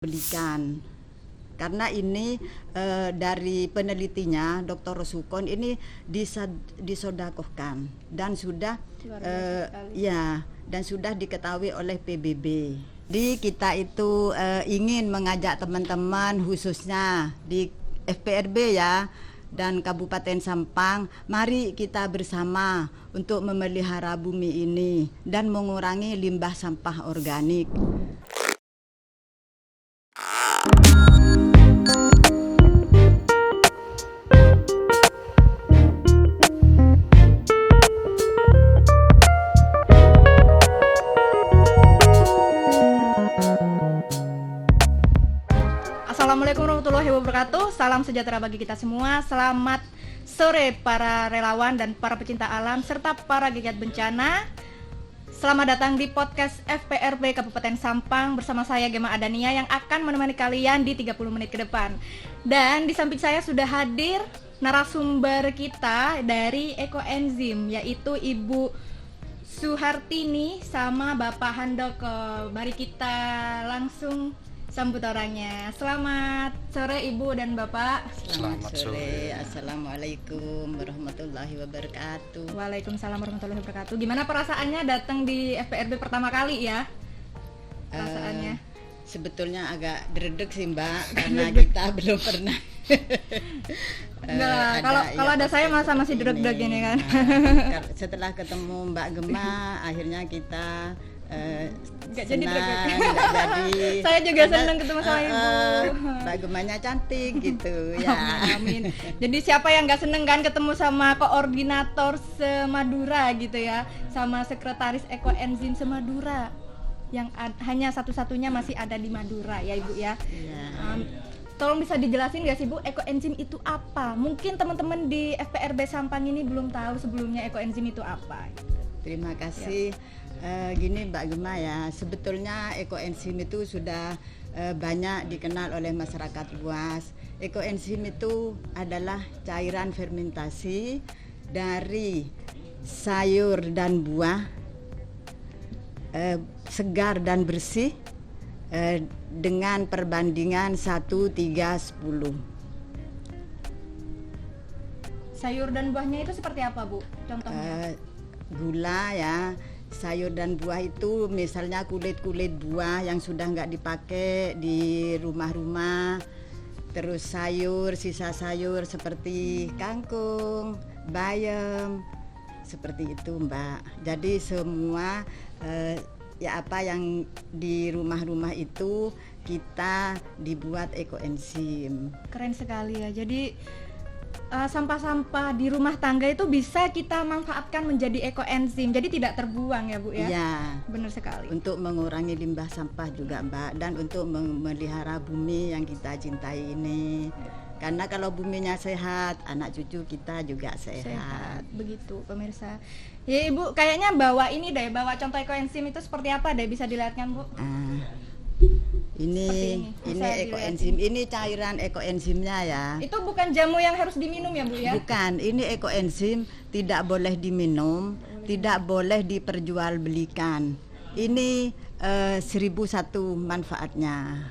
belikan karena ini dari penelitinya Dr. Rosukon ini disodakohkan dan sudah dan sudah diketahui oleh PBB. Jadi kita itu ingin mengajak teman-teman khususnya di FPRB ya dan Kabupaten Sampang, mari kita bersama untuk memelihara bumi ini dan mengurangi limbah sampah organik. Assalamualaikum warahmatullahi wabarakatuh. Salam sejahtera bagi kita semua. Selamat sore para relawan dan para pecinta alam serta para giat bencana. Selamat datang di podcast FPRB Kabupaten Sampang bersama saya Gema Adania yang akan menemani kalian di 30 menit ke depan. Dan di samping saya sudah hadir narasumber kita dari Ekoenzim, yaitu Ibu Suhartini sama Bapak Handoko. Mari kita langsung sambut orangnya. Selamat sore Ibu dan Bapak. Selamat sore. Assalamualaikum warahmatullahi wabarakatuh. Waalaikumsalam warahmatullahi wabarakatuh. Gimana perasaannya datang di FPRB pertama kali ya? Perasaannya? Sebetulnya agak dredeg sih Mbak, karena kita belum pernah. Enggak, kalau ada saya masa masih dredeg ini kan. Setelah ketemu Mbak Gema, akhirnya kita Gak jadi deg-deg. jadi. Saya juga senang ketemu sama Ibu. Mbak Gemanya cantik gitu ya. Amin. Jadi siapa yang gak seneng kan ketemu sama koordinator semadura gitu ya, sama sekretaris Ekoenzim semadura yang hanya satu-satunya masih ada di Madura ya Ibu ya. Tolong bisa dijelasin gak sih Bu, Ekoenzim itu apa? Mungkin teman-teman di FPRB Sampang ini belum tahu sebelumnya Ekoenzim itu apa. Terima kasih. Gini Mbak Gema ya, sebetulnya Ekoenzim itu sudah banyak dikenal oleh masyarakat luas. Ekoenzim itu adalah cairan fermentasi dari sayur dan buah segar dan bersih dengan perbandingan 1:3:10. Sayur dan buahnya itu seperti apa Bu? Contohnya? Gula ya. Sayur dan buah itu misalnya kulit-kulit buah yang sudah nggak dipakai di rumah-rumah, terus sayur, sisa sayur seperti kangkung, bayam, seperti itu Mbak. Jadi semua ya apa yang di rumah-rumah itu kita dibuat Ekoenzim. Keren sekali ya. Jadi sampah-sampah di rumah tangga itu bisa kita manfaatkan menjadi Ekoenzim, jadi tidak terbuang ya Bu ya? Iya, benar sekali. Untuk mengurangi limbah sampah juga Mbak, dan untuk memelihara bumi yang kita cintai ini. Karena kalau buminya sehat, anak cucu kita juga sehat. Begitu pemirsa. Ya Ibu, kayaknya bawa bawa contoh Ekoenzim itu seperti apa deh, bisa dilihatkan Bu? Ini Ekoenzim, ini cairan Ekoenzimnya ya. Itu bukan jamu yang harus diminum ya Bu ya? Bukan, ini Ekoenzim tidak boleh diminum, tidak boleh diperjualbelikan. Ini 1001 manfaatnya.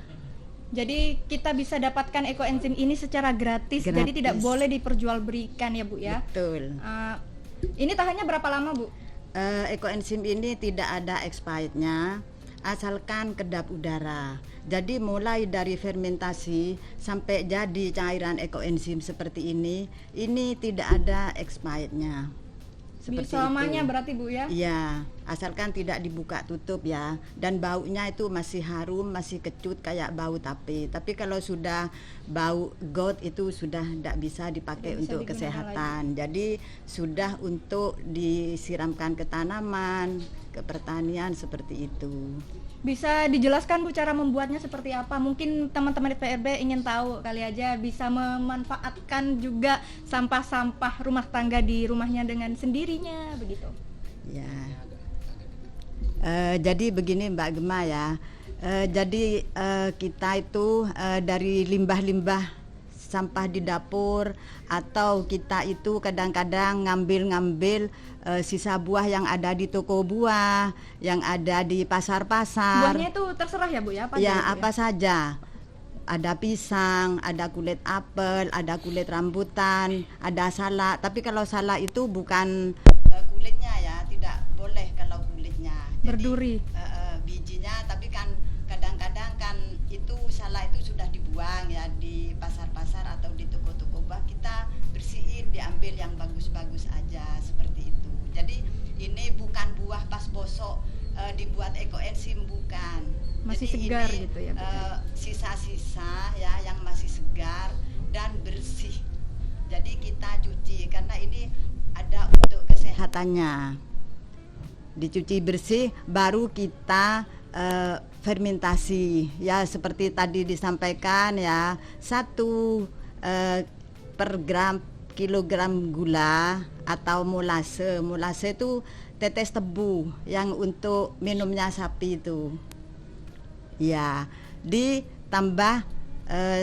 Jadi kita bisa dapatkan Ekoenzim ini secara gratis, jadi tidak boleh diperjualbelikan ya Bu ya? Betul. Ini tahannya berapa lama Bu? Ekoenzim ini tidak ada expirednya, asalkan kedap udara. Jadi mulai dari fermentasi sampai jadi cairan Ekoenzim seperti ini tidak ada expirednya. Selamanya berarti Bu ya? Iya, asalkan tidak dibuka tutup ya. Dan baunya itu masih harum, masih kecut kayak bau tape. Tapi kalau sudah bau got itu sudah tidak bisa dipakai untuk kesehatan. Jadi sudah untuk disiramkan ke tanaman, ke pertanian seperti itu. Bisa dijelaskan Bu cara membuatnya seperti apa? Mungkin teman-teman di FPRB ingin tahu, kali aja bisa memanfaatkan juga sampah-sampah rumah tangga di rumahnya dengan sendirinya begitu. Ya. Jadi begini Mbak Gema ya. Jadi kita itu dari limbah-limbah sampah di dapur, atau kita itu kadang-kadang ngambil sisa buah yang ada di toko buah, yang ada di pasar-pasar. Buahnya itu terserah ya Bu ya? Apa Ya, aja, Bu, apa saja. Ada pisang, ada kulit apel, ada kulit rambutan, ada salak. Tapi kalau salak itu bukan kulitnya ya, tidak boleh kalau kulitnya. Berduri. Bijinya, tapi kan kadang-kadang kan itu salak itu sudah dibuang ya di pasar-pasar atau di toko-toko buah. Kita bersihin, diambil yang bagus-bagus aja seperti itu. Jadi ini bukan buah pas bosok dibuat ekoenzim, bukan. Masih Jadi segar ini, gitu ya Bu? Sisa-sisa ya yang masih segar dan bersih. Jadi kita cuci karena ini ada untuk kesehatannya. Dicuci bersih baru kita fermentasi ya, seperti tadi disampaikan ya, 1 per kilogram gula atau molase. Molase itu tetes tebu yang untuk minumnya sapi itu ya, ditambah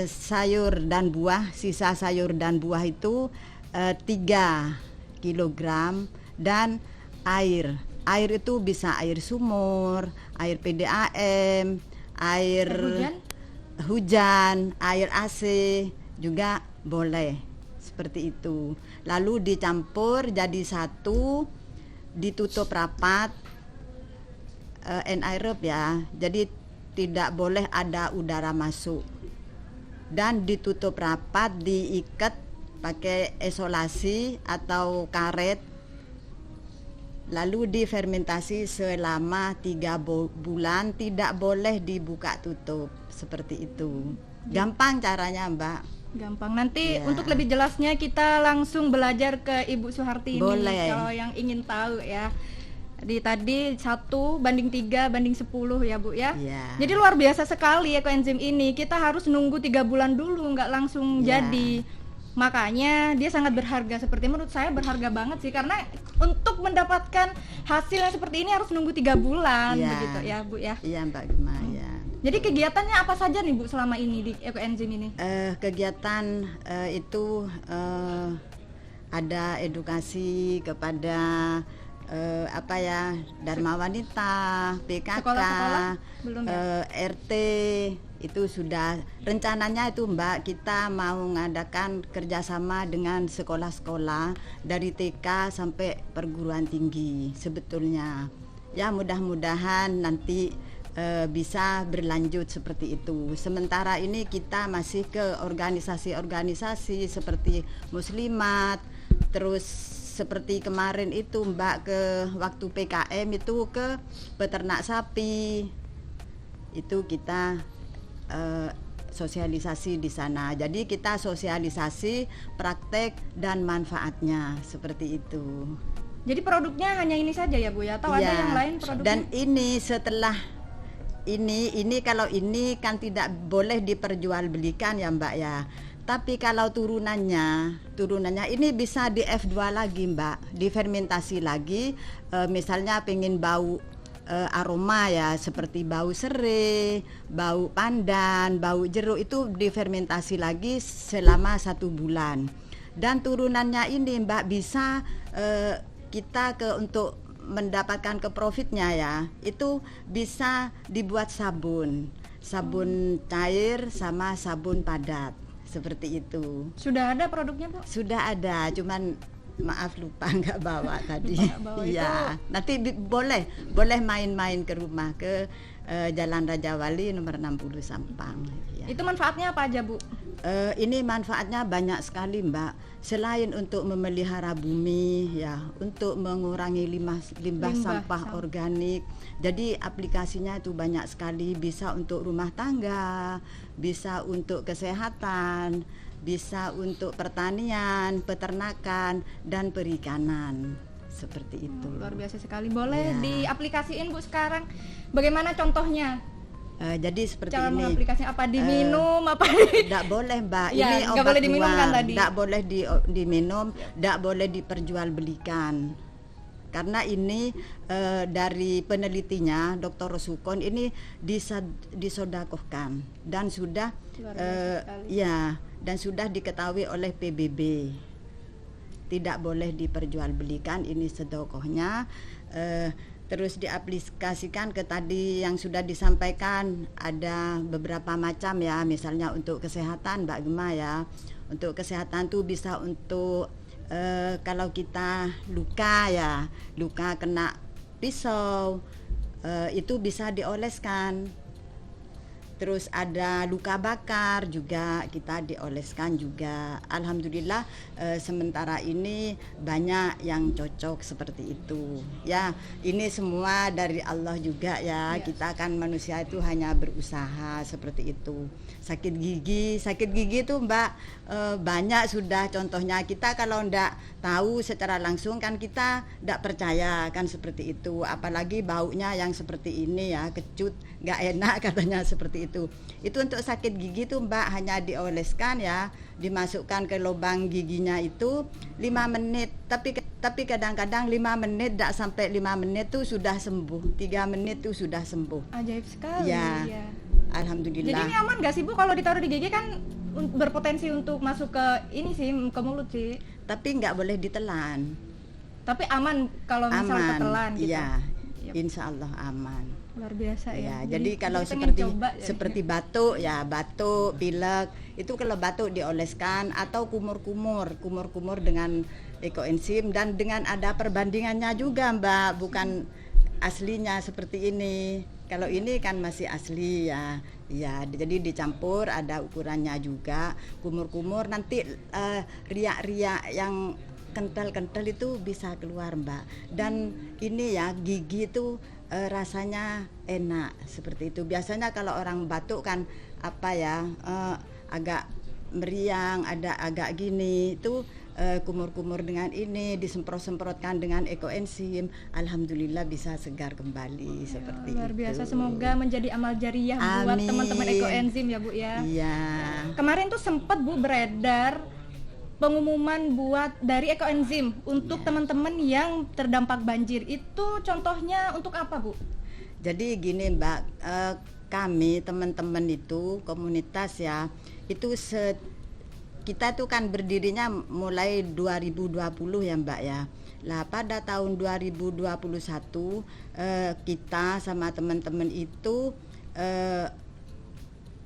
sayur dan buah. Sisa sayur dan buah itu 3 kilogram, dan air itu bisa air sumur, air PDAM, air hujan, air AC juga boleh, seperti itu. Lalu dicampur jadi satu, ditutup rapat, anaerob ya, jadi tidak boleh ada udara masuk, dan ditutup rapat, diikat pakai isolasi atau karet, lalu difermentasi selama 3 bulan, tidak boleh dibuka tutup, seperti itu. Gampang caranya Mbak. Gampang. Nanti Ya. untuk lebih jelasnya kita langsung belajar ke Ibu Suharti ini. Boleh. Kalau yang ingin tahu ya. Tadi 1:3:10 ya Bu ya. Ya. Jadi luar biasa sekali ekoenzim ini. Kita harus nunggu 3 bulan dulu, nggak langsung Ya. jadi. Makanya dia sangat berharga, seperti menurut saya berharga banget sih, karena untuk mendapatkan hasil yang seperti ini harus nunggu 3 bulan Ya. begitu ya Bu ya. Iya Mbak Gemma ya. Jadi kegiatannya apa saja nih Bu selama ini di ekoenzim ini? Kegiatan itu ada edukasi kepada Dharma Wanita, PKK, Sekolah-sekolah belum ya? RT itu sudah. Rencananya itu Mbak, kita mau mengadakan kerjasama dengan sekolah-sekolah dari TK sampai perguruan tinggi sebetulnya. Ya, mudah-mudahan nanti bisa berlanjut seperti itu. Sementara ini kita masih ke organisasi-organisasi seperti Muslimat, terus seperti kemarin itu Mbak ke waktu PKM itu ke peternak sapi, itu kita sosialisasi di sana. Jadi kita sosialisasi praktek dan manfaatnya seperti itu. Jadi produknya hanya ini saja ya Bu ya? Atau ada Ya, yang lain produknya? dan ini setelah ini kalau ini kan tidak boleh diperjualbelikan ya Mbak ya. Tapi kalau turunannya ini bisa di F2 lagi Mbak, difermentasi lagi. Misalnya pengen bau aroma ya, seperti bau serai, bau pandan, bau jeruk, itu difermentasi lagi selama 1 bulan. Dan turunannya ini Mbak bisa kita untuk mendapatkan ke profitnya ya, itu bisa dibuat sabun cair sama sabun padat, seperti itu. Sudah ada produknya Bu? Sudah ada, cuman maaf lupa nggak bawa tadi. bawa Iya, nanti boleh main-main ke rumah ke Jalan Raja Wali nomor 60 Sampang ya. Itu manfaatnya apa aja Bu? Ini manfaatnya banyak sekali Mbak. Selain untuk memelihara bumi ya, untuk mengurangi limbah sampah organik. Jadi aplikasinya itu banyak sekali, bisa untuk rumah tangga, bisa untuk kesehatan, bisa untuk pertanian, peternakan, dan perikanan. Seperti itu. Luar biasa sekali. Boleh Ya. diaplikasiin Bu sekarang? Bagaimana contohnya? Jadi seperti Cara ini. mengaplikasinya, apa diminum, apa Tidak boleh Mbak, Ya, ini nggak obat boleh diminum luar, kan tadi? tidak boleh diminum, tidak boleh diperjualbelikan. Karena ini dari penelitinya Dr. Sukon ini disodakohkan dan sudah Luar biasa sekali. ya dan sudah diketahui oleh PBB. Tidak boleh diperjualbelikan, ini sedokohnya. Terus diaplikasikan ke tadi yang sudah disampaikan, ada beberapa macam ya, misalnya untuk kesehatan Mbak Gema ya. Untuk kesehatan tuh bisa untuk kalau kita luka ya, luka kena pisau, itu bisa dioleskan. Terus ada luka bakar juga kita dioleskan juga. Alhamdulillah sementara ini banyak yang cocok seperti itu. Ya, ini semua dari Allah juga ya. Kita kan manusia itu hanya berusaha seperti itu. Sakit gigi tuh Mbak banyak sudah contohnya. Kita kalau ndak tahu secara langsung kan kita ndak percaya kan seperti itu. Apalagi baunya yang seperti ini ya, kecut, nggak enak katanya seperti itu. Itu untuk sakit gigi tuh Mbak hanya dioleskan ya, dimasukkan ke lubang giginya itu 5 menit. Tapi kadang-kadang 5 menit tidak sampai 5 menit tuh sudah sembuh. 3 menit tuh sudah sembuh. Ajaib sekali ya. ya. Alhamdulillah. Jadi ini aman gak sih Bu kalau ditaruh di gigi kan berpotensi untuk masuk ke ini sih, ke mulut sih. Tapi nggak boleh ditelan. Tapi aman kalau misalnya ketelan gitu. Iya. Insya Allah aman. Luar biasa ya. Jadi kalau seperti batuk ya, batuk, pilek, itu kalau batuk dioleskan atau kumur-kumur dengan ekoenzim, dan dengan ada perbandingannya juga Mbak, bukan aslinya seperti ini. Kalau ini kan masih asli ya. Ya, jadi dicampur, ada ukurannya juga. Kumur-kumur nanti riak-riak yang kental-kental itu bisa keluar Mbak. Dan ini ya, gigi itu rasanya enak seperti itu. Biasanya kalau orang batuk kan agak meriang, ada agak gini, itu kumur-kumur dengan ini disemprot-semprotkan dengan ekoenzim, alhamdulillah bisa segar kembali seperti luar biasa. itu. Semoga menjadi amal jariyah buat teman-teman ekoenzim ya Bu ya. Iya. Kemarin tuh sempat Bu beredar pengumuman buat dari ekoenzim untuk teman-teman yang terdampak banjir. Itu contohnya untuk apa Bu? Jadi gini Mbak, kami teman-teman itu komunitas ya, itu kita tuh kan berdirinya mulai 2020 ya Mbak ya. Lah pada tahun 2021 kita sama teman-teman itu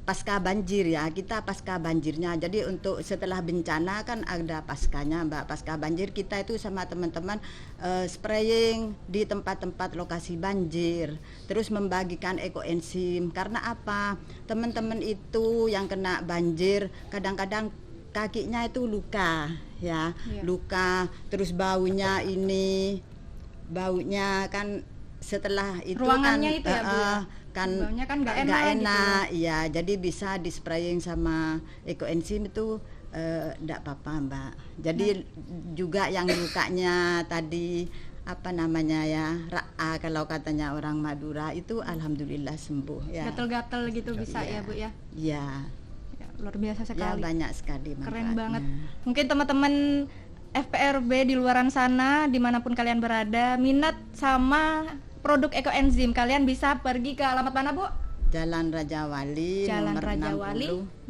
pasca banjir ya, kita pasca banjirnya. Jadi untuk setelah bencana kan ada paskanya Mbak, pasca banjir kita itu sama teman-teman spraying di tempat-tempat lokasi banjir, terus membagikan ekoenzim. Karena apa? Teman-teman itu yang kena banjir kadang-kadang kakinya itu luka ya, luka, terus baunya kan setelah itu ruangannya kan itu ya, Bu, kan baunya kan nggak enak gitu. Ya, jadi bisa di spraying sama ekoenzim itu enggak apa-apa Mbak. Jadi juga yang lukanya tadi apa namanya ya, ra'a kalau katanya orang Madura itu alhamdulillah sembuh ya. Gatel-gatel gitu bisa ya Bu ya. Iya. Luar biasa sekali. Ya, banyak sekali manfaatnya. Keren banget. Mungkin teman-teman FPRB di luaran sana, dimanapun kalian berada, minat sama produk ekoenzim, kalian bisa pergi ke alamat mana Bu? Jalan Raja Wali, nomor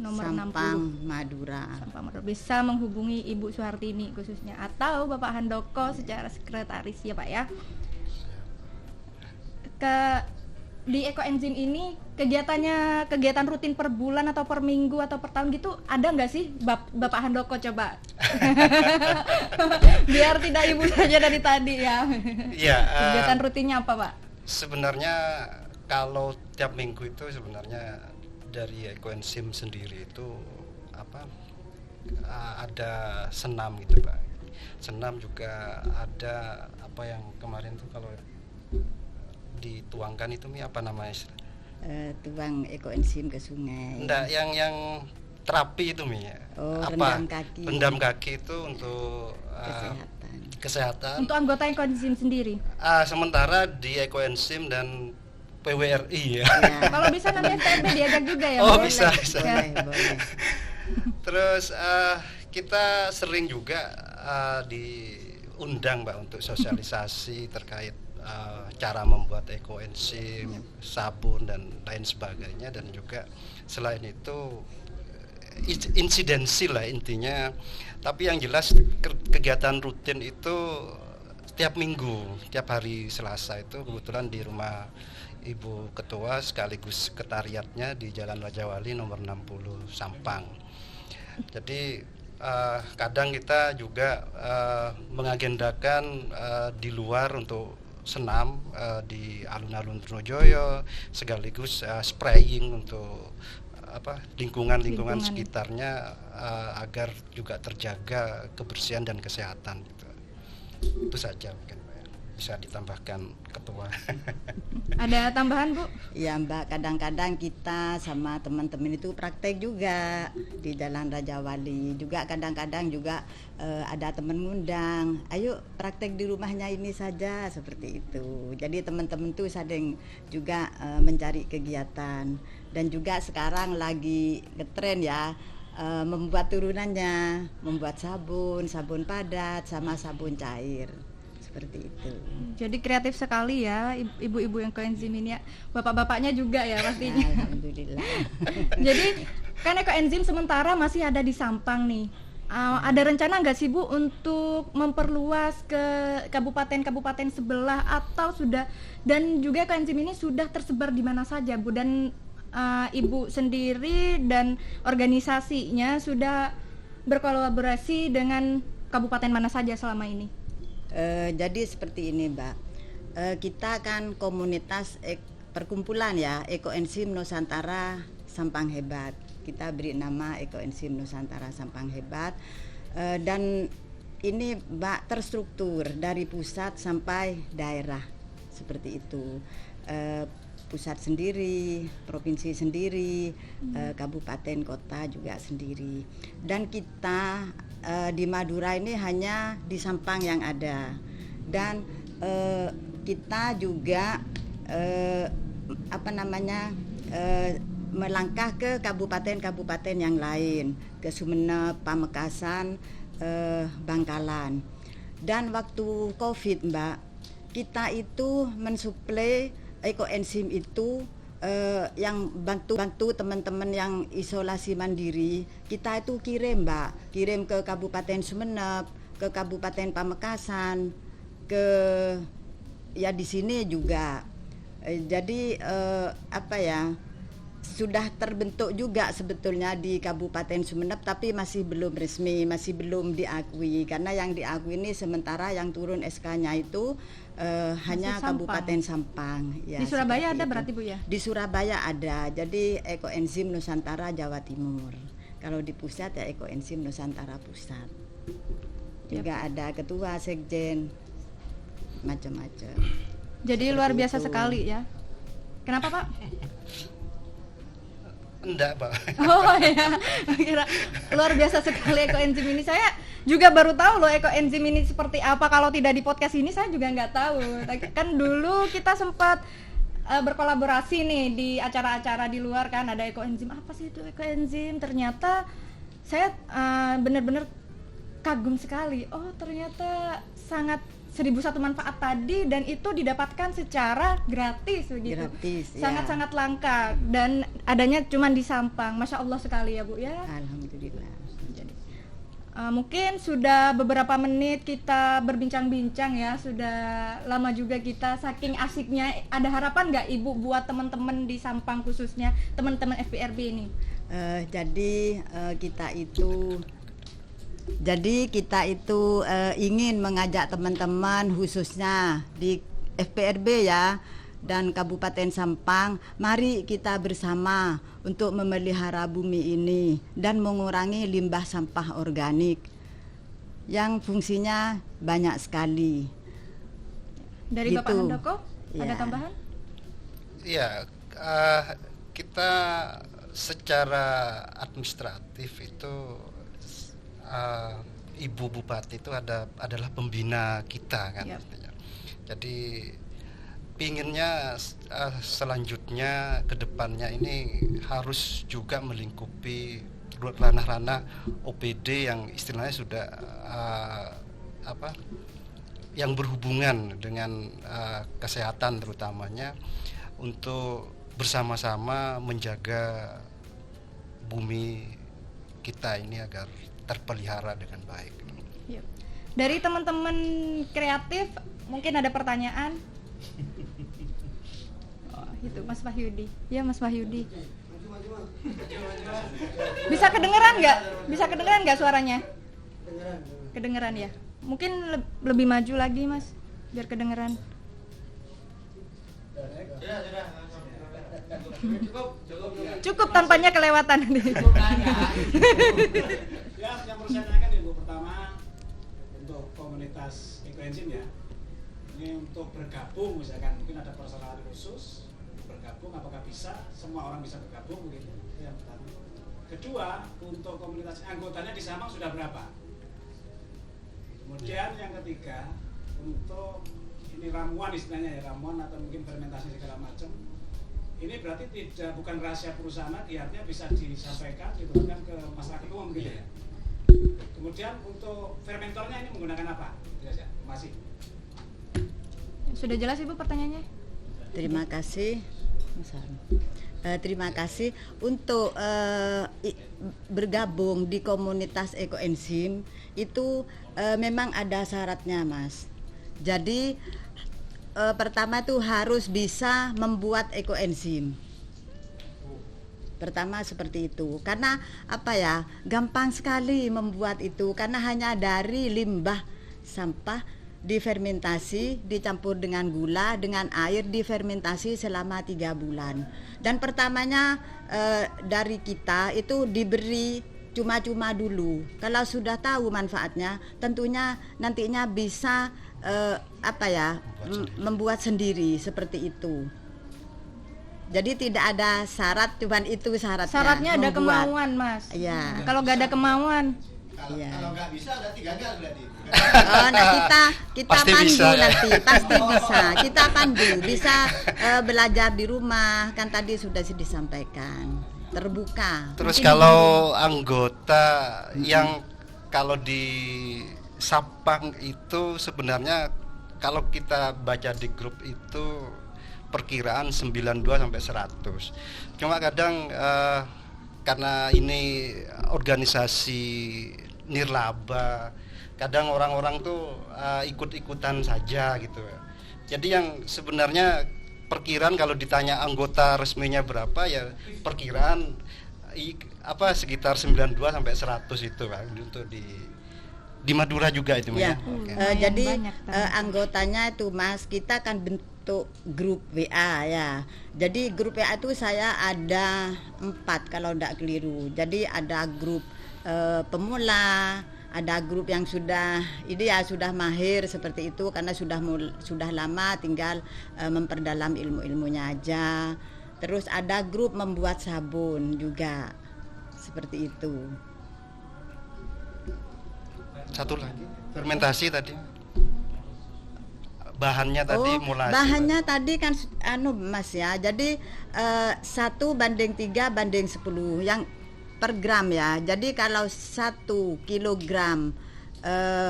60, Sampang, Madura. Bisa menghubungi Ibu Suhartini khususnya, atau Bapak Handoko secara sekretaris ya Pak ya. Di ekoenzim ini kegiatan rutin per bulan atau per minggu atau per tahun gitu ada nggak sih Bapak Handoko, coba biar tidak Ibu saja dari tadi ya. Iya. Kegiatan rutinnya apa Pak? Sebenarnya kalau tiap minggu itu sebenarnya dari ekoenzim sendiri itu ada senam gitu Pak. Senam juga ada apa yang kemarin tuh kalau dituangkan itu apa namanya? Tuang ekoenzim ke sungai. Enggak, yang terapi itu rendam kaki itu untuk kesehatan. Untuk anggota ekoenzim sendiri. Sementara di ekoenzim dan PWRI ya. Kalau bisa nanti FPRB diajak juga ya. Oh, bisa. Boleh. Terus kita sering juga diundang Mbak untuk sosialisasi terkait cara membuat ekoenzim, sabun dan lain sebagainya, dan juga selain itu insidensi lah intinya. Tapi yang jelas kegiatan rutin itu tiap minggu, tiap hari Selasa itu kebetulan di rumah Ibu Ketua sekaligus sekretariatnya di Jalan Raja Wali nomor 60 Sampang. Jadi kadang kita juga mengagendakan di luar untuk senam di alun-alun Trunojoyo, sekaligus spraying untuk lingkungan sekitarnya agar juga terjaga kebersihan dan kesehatan gitu. Itu saja mungkin Mbak, bisa ditambahkan Ketua. Ada tambahan Bu? Ya Mbak, kadang-kadang kita sama teman-teman itu praktek juga di Jalan Raja Wali. Juga kadang-kadang juga ada teman ngundang, ayo praktek di rumahnya ini saja, seperti itu. Jadi teman-teman tuh saling juga mencari kegiatan. Dan juga sekarang lagi ngetren ya, membuat turunannya, membuat sabun padat sama sabun cair. Seperti itu. Jadi kreatif sekali ya ibu-ibu yang koenzim ini ya. Bapak-bapaknya juga ya pastinya. Alhamdulillah. Jadi kan ekoenzim sementara masih ada di Sampang nih. Ada rencana nggak sih Bu untuk memperluas ke kabupaten-kabupaten sebelah atau sudah, dan juga ekoenzim ini sudah tersebar di mana saja Bu, dan Ibu sendiri dan organisasinya sudah berkolaborasi dengan kabupaten mana saja selama ini? Jadi seperti ini Mbak, kita kan komunitas perkumpulan ya, Ekoenzim Nusantara Sampang Hebat. Kita beri nama Ekoenzim Nusantara Sampang Hebat, dan ini Mbak terstruktur dari pusat sampai daerah seperti itu. Pusat sendiri, provinsi sendiri, kabupaten kota juga sendiri. Dan kita di Madura ini hanya di Sampang yang ada. Dan kita juga melangkah ke kabupaten-kabupaten yang lain, ke Sumeneb, Pamekasan, Bangkalan. Dan waktu Covid Mbak, kita itu mensuplai ekoenzim itu yang bantu teman-teman yang isolasi mandiri. Kita itu kirim Mbak, kirim ke Kabupaten Sumeneb, ke Kabupaten Pamekasan, ke ya di sini juga. Jadi sudah terbentuk juga sebetulnya di Kabupaten Sumeneb, tapi masih belum resmi, masih belum diakui, karena yang diakui ini sementara yang turun SK-nya itu hanya Sampang. Kabupaten Sampang. Ya, Di Surabaya ada itu. berarti Bu ya? Di Surabaya ada, jadi Ekoenzim Nusantara Jawa Timur. Kalau di pusat ya Ekoenzim Nusantara Pusat. Juga ada ketua, sekjen, macam-macam. Jadi Seperti luar biasa itu. sekali ya. Kenapa Pak? Enggak Pak. Oh ya, kira luar biasa sekali ekoenzim ini. Saya juga baru tahu loh ekoenzim ini seperti apa. Kalau tidak di podcast ini saya juga nggak tahu. Kan dulu kita sempat berkolaborasi nih di acara-acara di luar kan, ada ekoenzim. Apa sih itu ekoenzim? Ternyata saya benar-benar kagum sekali. Oh ternyata sangat 1001 manfaat tadi, dan itu didapatkan secara gratis begitu. Gratis, ya. Sangat-sangat langka dan adanya cuma di Sampang. Masya Allah sekali ya Bu ya. Alhamdulillah. Mungkin sudah beberapa menit kita berbincang-bincang ya, sudah lama juga kita, saking asiknya. Ada harapan nggak Ibu buat teman-teman di Sampang, khususnya teman-teman FPRB ini? Jadi kita itu ingin mengajak teman-teman khususnya di FPRB ya dan Kabupaten Sampang, mari kita bersama untuk memelihara bumi ini dan mengurangi limbah sampah organik yang fungsinya banyak sekali. Dari Bapak Gitu. Handoko ada Ya. tambahan? Ya, kita secara administratif itu Ibu Bupati itu adalah pembina kita kan. Yap. Artinya. Jadi pinginnya selanjutnya ke depannya ini harus juga melingkupi ranah-ranah OPD yang istilahnya sudah yang berhubungan dengan kesehatan terutamanya, untuk bersama-sama menjaga bumi kita ini agar terpelihara dengan baik. Yep. Dari teman-teman kreatif mungkin ada pertanyaan. Oh, itu Mas Wahyudi. Ya Mas Wahyudi. Bisa kedengeran nggak suaranya? Kedengeran ya. Mungkin lebih maju lagi Mas, biar kedengeran. Cukup tanpanya kelewatan. Ya, yang perlu saya tanyakan Ibu, pertama untuk komunitas ekoenzim ya, ini untuk bergabung misalkan mungkin ada persyaratan khusus bergabung, apakah bisa semua orang bisa bergabung begitu? Itu yang pertama. Kedua, untuk komunitas anggotanya di Samang sudah berapa? Kemudian yang ketiga, untuk ini ramuan istilahnya ya, ramuan atau mungkin fermentasi segala macam. Ini berarti bukan rahasia perusahaan lagi, artinya bisa disampaikan, diberikan ke masyarakat umum gitu ya. Kemudian untuk fermentornya ini menggunakan apa? Terima kasih. Sudah jelas Ibu pertanyaannya? Terima kasih. Terima kasih untuk bergabung di komunitas ekoenzim itu memang ada syaratnya Mas. Jadi pertama itu harus bisa membuat ekoenzim. Pertama seperti itu. Karena apa ya? Gampang sekali membuat itu karena hanya dari limbah sampah difermentasi, dicampur dengan gula, dengan air, difermentasi selama 3 bulan. Dan pertamanya dari kita itu diberi cuma-cuma dulu. Kalau sudah tahu manfaatnya, tentunya nantinya bisa membuat sendiri seperti itu. Jadi tidak ada syarat, cuman itu syaratnya. Syaratnya ada membuat. kemauan Mas. Iya. Kalau nggak ada kemauan, Kalau nggak bisa berarti gagal berarti. Oh, nah kita Pasti pandu bisa, ya. nanti, pasti bisa. Kita pandu, bisa belajar di rumah, kan tadi sudah disampaikan. Terbuka. Terus kalau anggota yang kalau di Sapang itu sebenarnya kalau kita baca di grup itu perkiraan 92 sampai 100. Cuma kadang karena ini organisasi nirlaba, kadang orang-orang tuh ikut-ikutan saja gitu. Jadi yang sebenarnya perkiraan kalau ditanya anggota resminya berapa ya perkiraan sekitar 92 sampai 100 itu Pak untuk di Madura juga itu Ya, ya. jadi banyak, anggotanya itu Mas, kita akan bentuk grup WA ya. Jadi grup WA itu saya ada 4 kalau tidak keliru. Jadi ada grup pemula, ada grup yang sudah mahir seperti itu karena sudah lama, tinggal memperdalam ilmunya aja. Terus ada grup membuat sabun juga seperti itu. Satu lagi fermentasi tadi bahannya tadi mulai bahannya tadi kan Mas ya, jadi 1:3:10 yang per gram ya. Jadi kalau 1 kilogram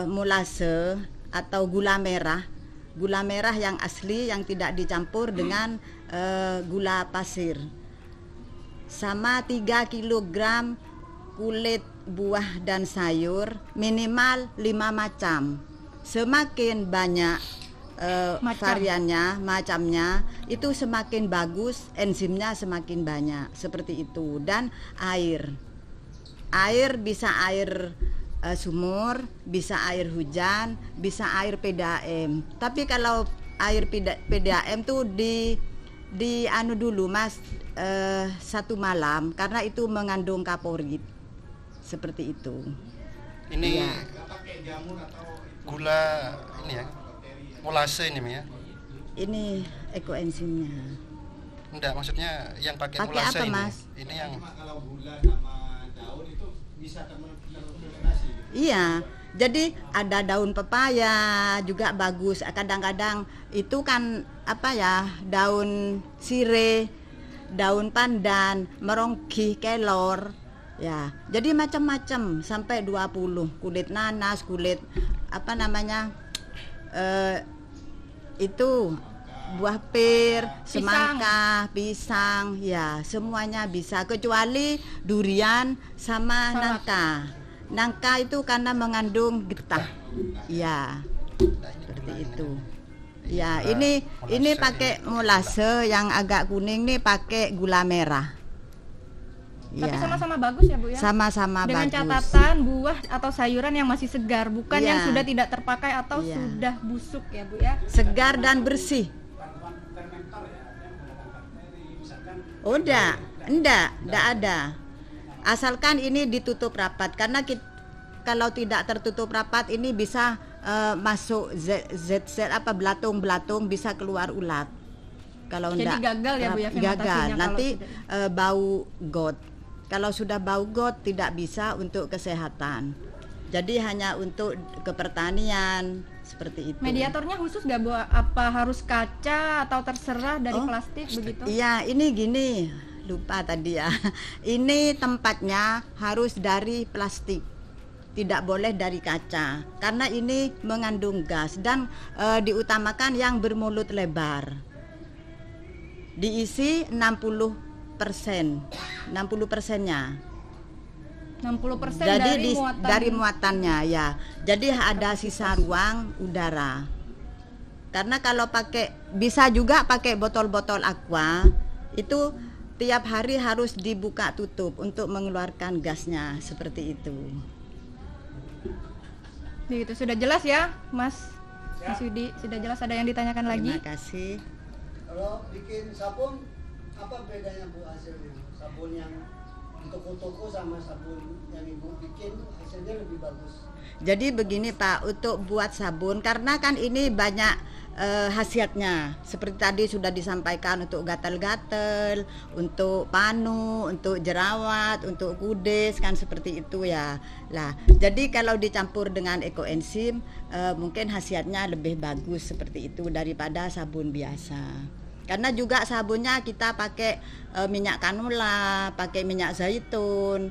molase atau gula merah yang asli yang tidak dicampur dengan gula pasir, sama 3 kilogram kulit buah dan sayur minimal 5 macam. Semakin banyak macamnya itu semakin bagus, enzimnya semakin banyak seperti itu. Dan air bisa air sumur, bisa air hujan, bisa air PDAM. Tapi kalau air PDAM tuh di dulu Mas 1 malam karena itu mengandung kaporit seperti itu. ini Ya. gula ini ya molase ini ya. Ini ekoenzimnya. Enggak, maksudnya yang pakai Pakai molase apa, ini. Mas? Ini yang Kalau gula sama daun itu bisa terfermentasi gitu. Iya, jadi ada daun pepaya juga bagus. Kadang-kadang itu kan daun sirih, daun pandan, merongki, kelor. Ya, jadi macam-macam sampai 20. Kulit nanas, kulit itu buah pir, semangka, pisang, ya semuanya bisa kecuali durian sama Salak. nangka. Nangka itu karena mengandung getah. Ya, seperti itu. Ya, ini pakai molase yang agak kuning nih pakai gula merah. Tapi Ya. sama-sama bagus ya Bu ya. Sama-sama Dengan bagus. catatan buah atau sayuran yang masih segar, bukan Iya. yang sudah tidak terpakai atau Iya. sudah busuk ya Bu ya. Segar dan bersih. Bahan fermentor ya, yang menggunakan bakteri, misalkan Oh, enggak ada. Asalkan ini ditutup rapat karena kalau tidak tertutup rapat ini bisa masuk zat belatung bisa keluar ulat. Kalau Jadi enggak gagal ya Bu ya fermentasinya gagal. kalau Nanti sudah. bau got. Kalau sudah bau got tidak bisa untuk kesehatan. Jadi hanya untuk kepertanian seperti itu. Mediatornya khusus nggak Bu? Apa harus kaca atau terserah dari Oh, plastik begitu? Iya, ini gini, lupa tadi ya. Ini tempatnya harus dari plastik. Tidak boleh dari kaca karena ini mengandung gas dan diutamakan yang bermulut lebar. Diisi 60%nya. 60% Jadi dari muatan. dari muatannya ya. Jadi ada sisa ruang udara. Karena kalau bisa juga pakai botol-botol aqua itu tiap hari harus dibuka tutup untuk mengeluarkan gasnya seperti itu. Begitu sudah jelas ya, Mas Yudi, sudah jelas. Ada yang ditanyakan lagi? Terima kasih. Kalau bikin sabun, apa bedanya Bu hasilnya? Sabun yang di toko-toko sama sabun yang Ibu bikin hasilnya lebih bagus. Jadi begini Pak, untuk buat sabun karena kan ini banyak khasiatnya. Seperti tadi sudah disampaikan untuk gatal-gatal, untuk panu, untuk jerawat, untuk kudes kan seperti itu ya. Lah, jadi kalau dicampur dengan ekoenzim mungkin khasiatnya lebih bagus seperti itu daripada sabun biasa. Karena juga sabunnya kita pakai minyak canola, pakai minyak zaitun,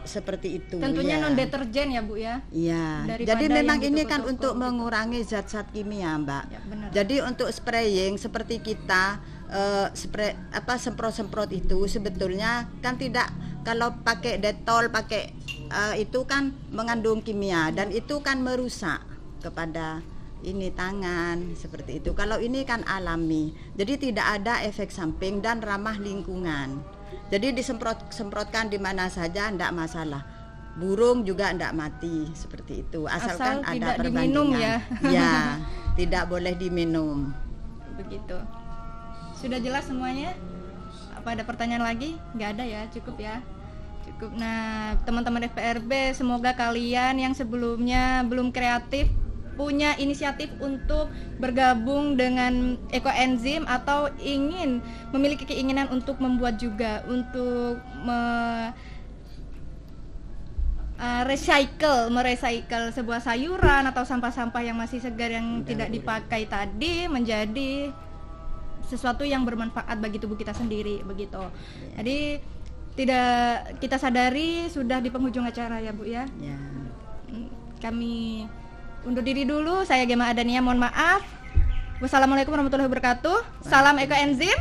seperti itu. Tentunya ya. non deterjen ya Bu ya. Iya. Daripada Jadi memang yang di ini kan toko-toko untuk gitu. mengurangi zat-zat kimia, Mbak. Ya, benar. Jadi untuk spraying seperti kita semprot-semprot itu sebetulnya kan tidak, kalau pakai Dettol, pakai itu kan mengandung kimia dan itu kan merusak kepada ini tangan seperti itu. Kalau ini kan alami. Jadi tidak ada efek samping dan ramah lingkungan. Jadi disemprotkan di mana saja tidak masalah. Burung juga tidak mati seperti itu. Asalkan Asal ada tidak perbandingan. diminum ya. Ya, tidak boleh diminum. Begitu. Sudah jelas semuanya? Apa ada pertanyaan lagi? Nggak ada ya, cukup ya. Cukup. Nah, teman-teman FPRB, semoga kalian yang sebelumnya belum kreatif punya inisiatif untuk bergabung dengan ekoenzim atau ingin memiliki keinginan untuk membuat juga untuk merecycle sebuah sayuran atau sampah-sampah yang masih segar yang tidak dipakai tadi menjadi sesuatu yang bermanfaat bagi tubuh kita sendiri begitu. Jadi tidak kita sadari sudah di penghujung acara ya Bu ya. Ya. Kami undur diri dulu. Saya Gema Adania, mohon maaf. Wassalamualaikum warahmatullahi wabarakatuh. Salam ekoenzim.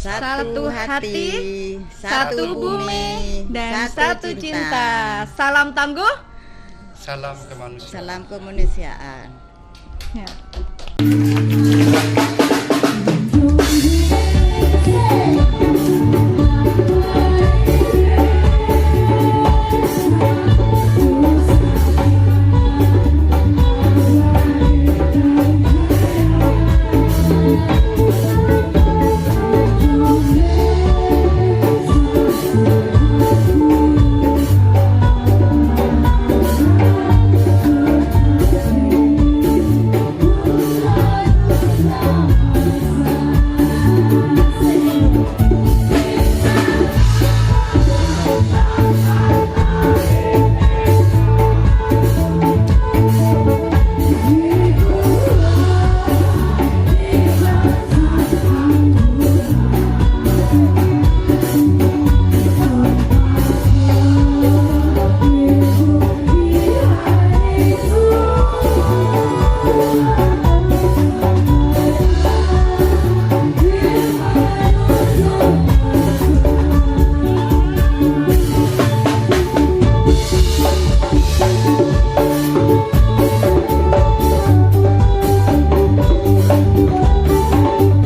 Satu hati, satu bumi, dan satu cinta. Salam tangguh. Salam kemanusiaan. Salam kemanusiaan. Ya.